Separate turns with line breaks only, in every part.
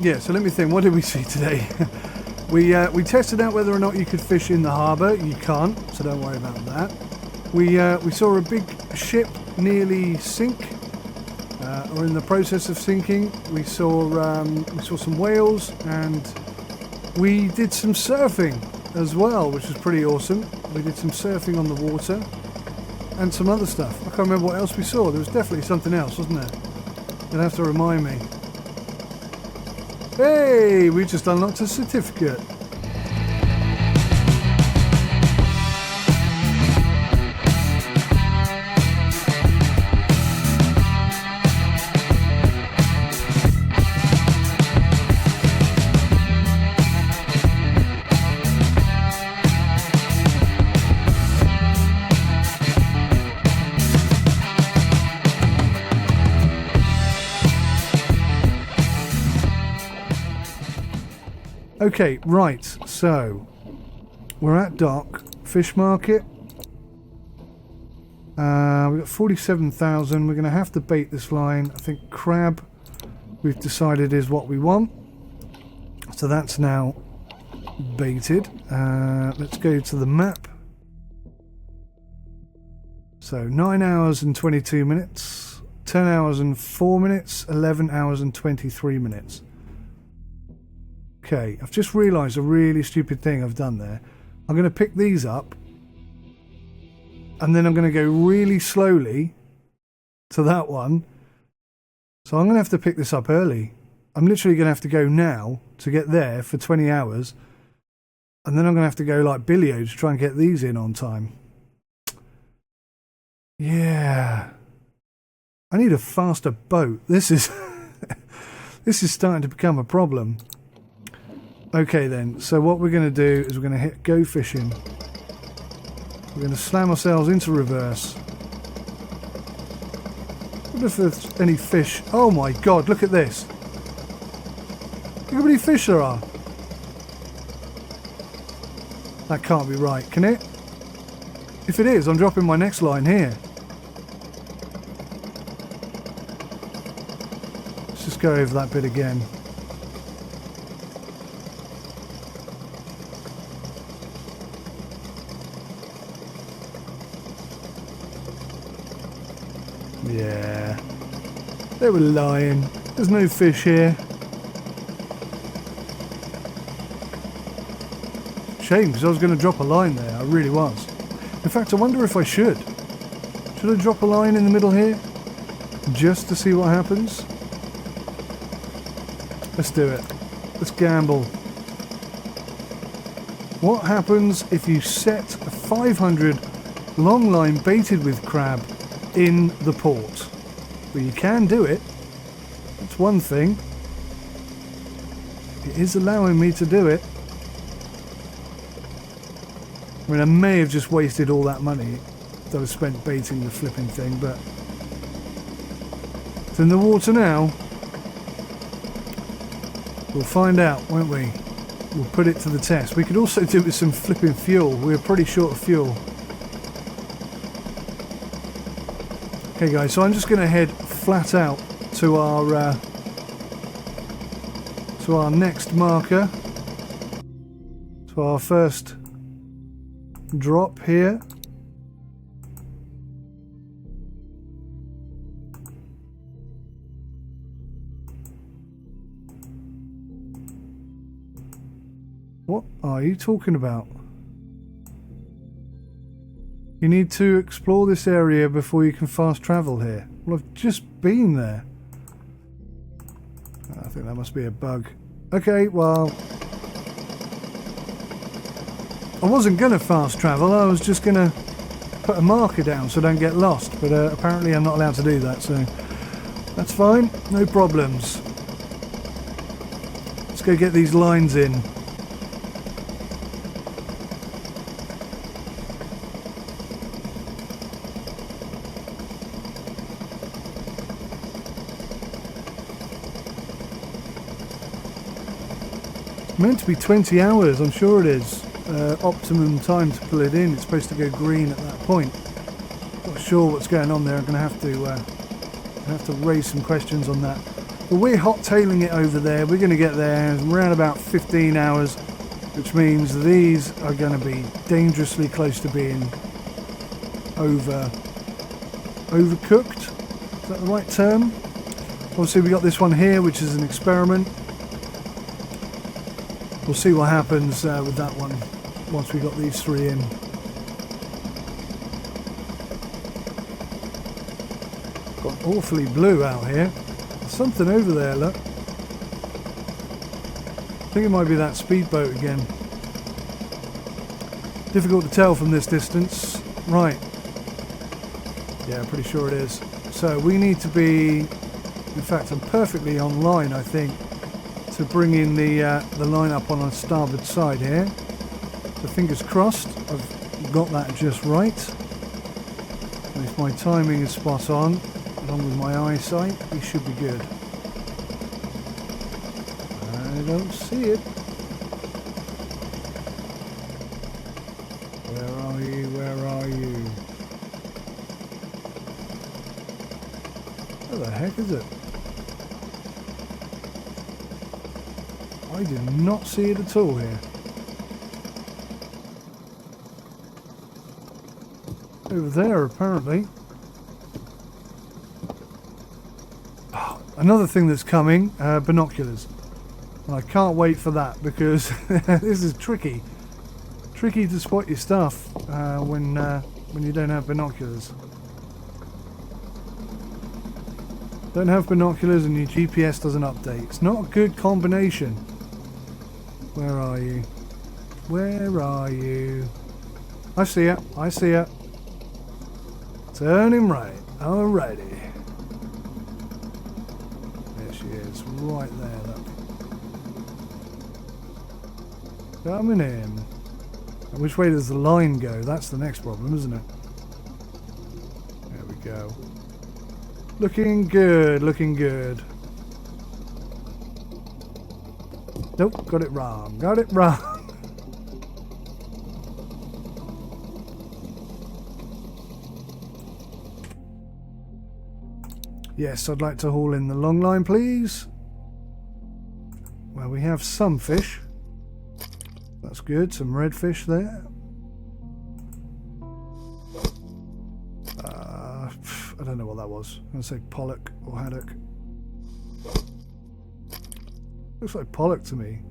Yeah, so let me think. What did we see today? We tested out whether or not you could fish in the harbour. You can't, so don't worry about that. We saw a big ship nearly sink, or in the process of sinking. We saw some whales, and we did some surfing as well, which was pretty awesome. We did some surfing on the water and some other stuff. I can't remember what else we saw. There was definitely something else, wasn't there? You'll have to remind me. Hey, we just unlocked a certificate. Okay, right, so we're at dock, fish market. We've got 47,000. We're going to have to bait this line. I think crab, we've decided, is what we want. So that's now baited. Let's go to the map. So 9 hours and 22 minutes, 10 hours and 4 minutes, 11 hours and 23 minutes. Okay, I've just realised a really stupid thing I've done there. I'm going to pick these up, and then I'm going to go really slowly to that one. So I'm going to have to pick this up early. I'm literally going to have to go now to get there for 20 hours, and then I'm going to have to go like Billio to try and get these in on time. Yeah. I need a faster boat. This is this is starting to become a problem. Okay then, so what we're going to do is we're going to hit go fishing. We're going to slam ourselves into reverse. What if there's any fish? Oh my god, look at this. Look how many fish there are. That can't be right, can it? If it is, I'm dropping my next line here. Let's just go over that bit again. Yeah, they were lying. There's no fish here. Shame, because I was going to drop a line there. I really was. In fact, I wonder if I should. Should I drop a line in the middle here? Just to see what happens? Let's do it. Let's gamble. What happens if you set a 500 long line baited with crab in the port? Well, you can do it. That's one thing. It is allowing me to do it. I mean, I may have just wasted all that money that I spent baiting the flipping thing, but it's in the water now. We'll find out, won't we? We'll put it to the test. We could also do with some flipping fuel. We're pretty short of fuel. Okay guys, so I'm just going to head flat out to our next marker, to our first drop here. What are you talking about? You need to explore this area before you can fast travel here. Well, I've just been there. I think that must be a bug. Okay, well, I wasn't going to fast travel. I was just going to put a marker down so I don't get lost. But apparently I'm not allowed to do that, so that's fine. No problems. Let's go get these lines in. Meant to be 20 hours, I'm sure it is. Optimum time to pull it in. It's supposed to go green at that point. Not sure what's going on there. I'm going to have to raise some questions on that. But we're hot-tailing it over there. We're going to get there in around about 15 hours, which means these are going to be dangerously close to being overcooked. Is that the right term? Obviously we got this one here, which is an experiment. We'll see what happens with that one once we got these three in. Got awfully blue out here. There's something over there, look. I think it might be that speedboat again. Difficult to tell from this distance. Right. Yeah, pretty sure it is. So we need to be, in fact I'm perfectly online I think, to bring in the line up on our starboard side here. So fingers crossed I've got that just right. And if my timing is spot on, along with my eyesight, we should be good. I don't see it. Where are you? Where are you? What the heck is it? I did not see it at all here. Over there, apparently. Oh, another thing that's coming, binoculars. And I can't wait for that because this is tricky. Tricky to spot your stuff when you don't have binoculars. Don't have binoculars and your GPS doesn't update. It's not a good combination. Where are you? Where are you? I see it. I see it. Turning right. Alrighty. There she is. Right there, look. Coming in. And which way does the line go? That's the next problem, isn't it? There we go. Looking good, looking good. Nope, got it wrong. Got it wrong. Yes, I'd like to haul in the long line, please. Well, we have some fish. That's good. Some redfish there. I don't know what that was. I'm going to say pollock or haddock. Looks like pollock to me.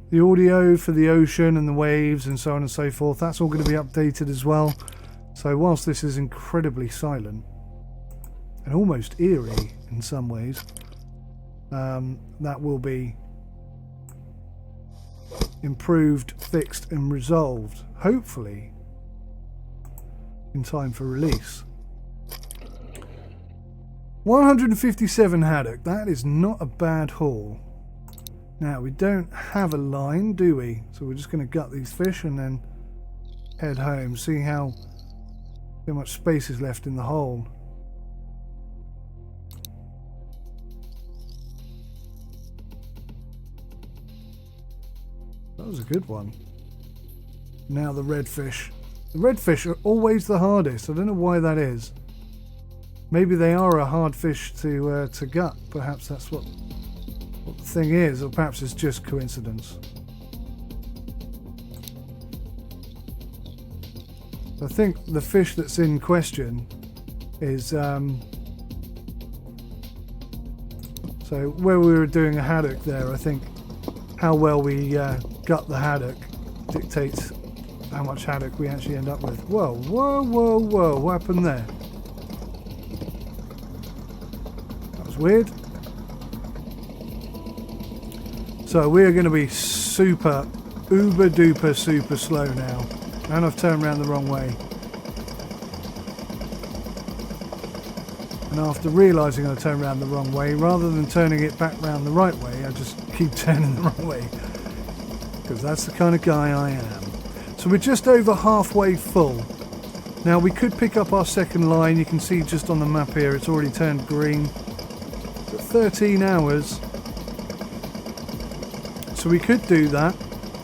The audio for the ocean and the waves and so on and so forth, that's all going to be updated as well. So whilst this is incredibly silent and almost eerie in some ways, that will be improved, fixed and resolved, hopefully in time for release. 157 haddock, that is not a bad haul. Now we don't have a line, do we? So we're just going to gut these fish and then head home, see how much space is left in the hole. That was a good one. Now the redfish. The redfish are always the hardest. I don't know why that is. Maybe they are a hard fish to gut. Perhaps that's what the thing is, or perhaps it's just coincidence. I think the fish that's in question is so where we were doing a haddock there, I think how well we gut the haddock dictates how much haddock we actually end up with. Whoa, whoa, whoa, whoa, what happened there? That was weird. So we're going to be super, uber duper super slow now. And I've turned around the wrong way. And after realising I turned around the wrong way, rather than turning it back round the right way, I just keep turning the wrong way. Because that's the kind of guy I am. So we're just over halfway full. Now we could pick up our second line. You can see just on the map here it's already turned green. But 13 hours. So we could do that.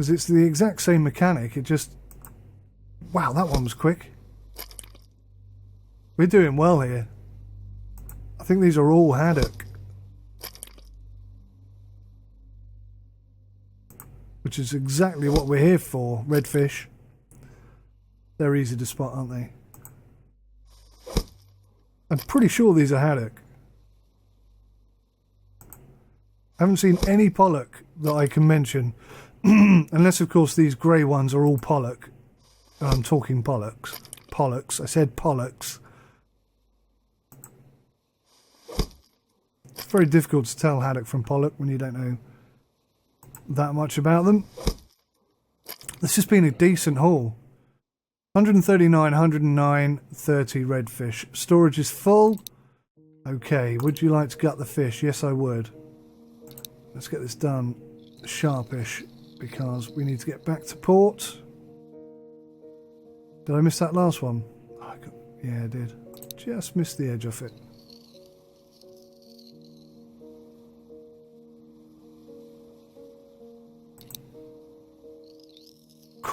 because it's the exact same mechanic. It just... Wow, that one was quick. We're doing well here. I think these are all haddock. Which is exactly what we're here for. Redfish. They're easy to spot, aren't they? I'm pretty sure these are haddock. I haven't seen any pollock that I can mention. Unless, of course, these grey ones are all pollock. I'm talking pollocks. Pollocks. I said pollocks. It's very difficult to tell haddock from pollock when you don't know that much about them. This has been a decent haul. 139, 109, 30 redfish. Storage is full. Okay, would you like to gut the fish? Yes, I would. Let's get this done sharpish because we need to get back to port. Did I miss that last one? Oh, yeah, I did. Just missed the edge of it.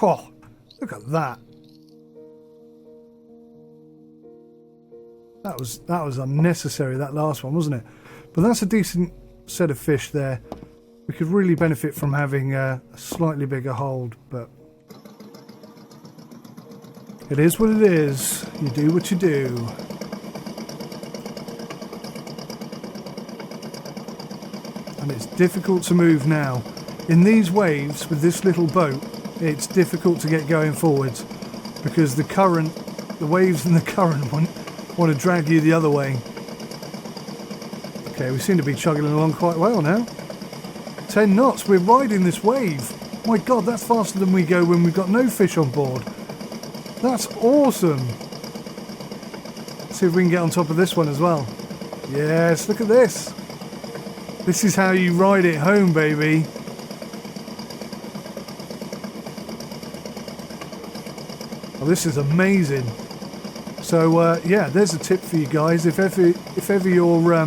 Oh, look at that. That was unnecessary, that last one, wasn't it? But that's a decent set of fish there. We could really benefit from having a slightly bigger hold, but it is what it is. You do what you do. And it's difficult to move now. In these waves, with this little boat, it's difficult to get going forwards because the current, the waves and the current want to drag you the other way. Okay, we seem to be chugging along quite well now. 10 knots, we're riding this wave. My God, that's faster than we go when we've got no fish on board. That's awesome. Let's see if we can get on top of this one as well. Yes, look at this. This is how you ride it home, baby. Oh, this is amazing. So yeah, there's a tip for you guys. If ever you're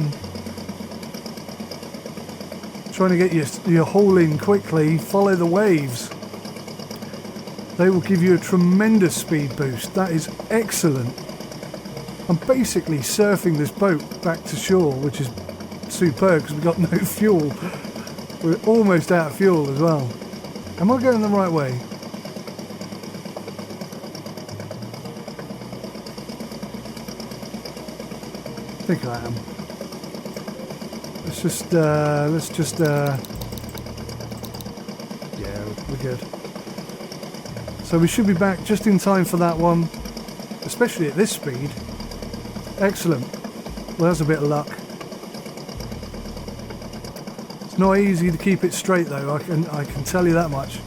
trying to get your haul in quickly, follow the waves. They will give you a tremendous speed boost. That is excellent. I'm basically surfing this boat back to shore, which is superb because we've got no fuel. We're almost out of fuel as well. Am I going the right way? I think I am. Let's just yeah, we're good. So we should be back just in time for that one, especially at this speed. Excellent. Well, that's a bit of luck. It's not easy to keep it straight though, I can tell you that much.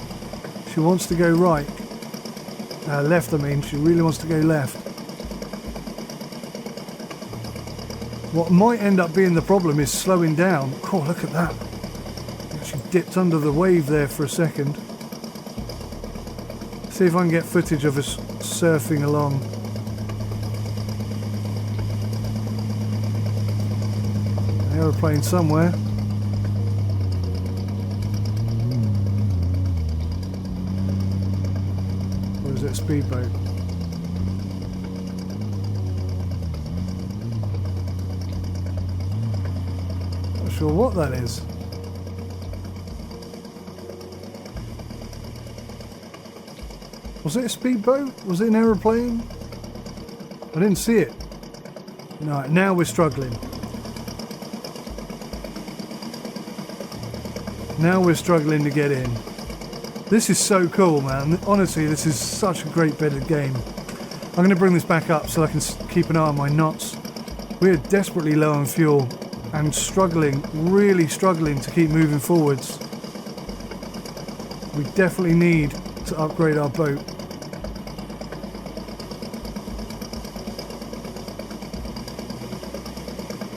She wants to go right. Left, I mean. She really wants to go left. What might end up being the problem is slowing down. Oh, look at that. She dipped under the wave there for a second. See if I can get footage of us surfing along. Aeroplane somewhere. Or is it a speedboat? Not sure what that is. Was it a speedboat? Was it an aeroplane? I didn't see it. No, now we're struggling. Now we're struggling to get in. This is so cool, man. Honestly, this is such a great bit of game. I'm going to bring this back up so I can keep an eye on my knots. We're desperately low on fuel and struggling, really struggling to keep moving forwards. We definitely need to upgrade our boat.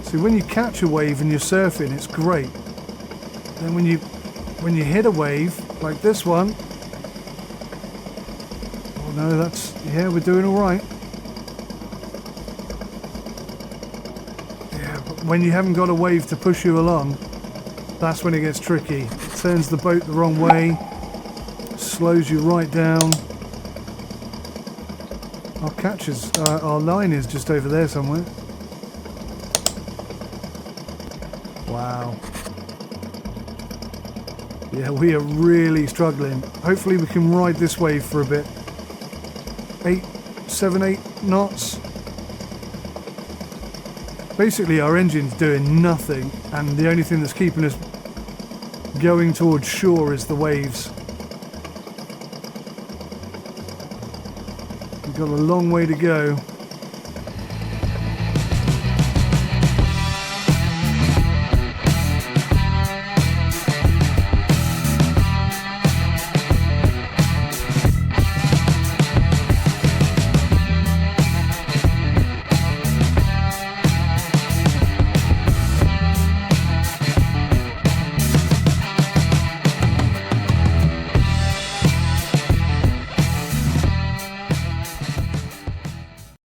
See, when you catch a wave and you're surfing, it's great. Then when you hit a wave like this one, oh no, that's, yeah, we're doing all right. Yeah, but when you haven't got a wave to push you along, that's when it gets tricky. It turns the boat the wrong way. slows you right down. Our catch is, our line is just over there somewhere. Wow. Yeah, we are really struggling. Hopefully we can ride this wave for a bit. 7, 8 knots. Basically our engine's doing nothing, and the only thing that's keeping us going towards shore is the waves. We've got a long way to go.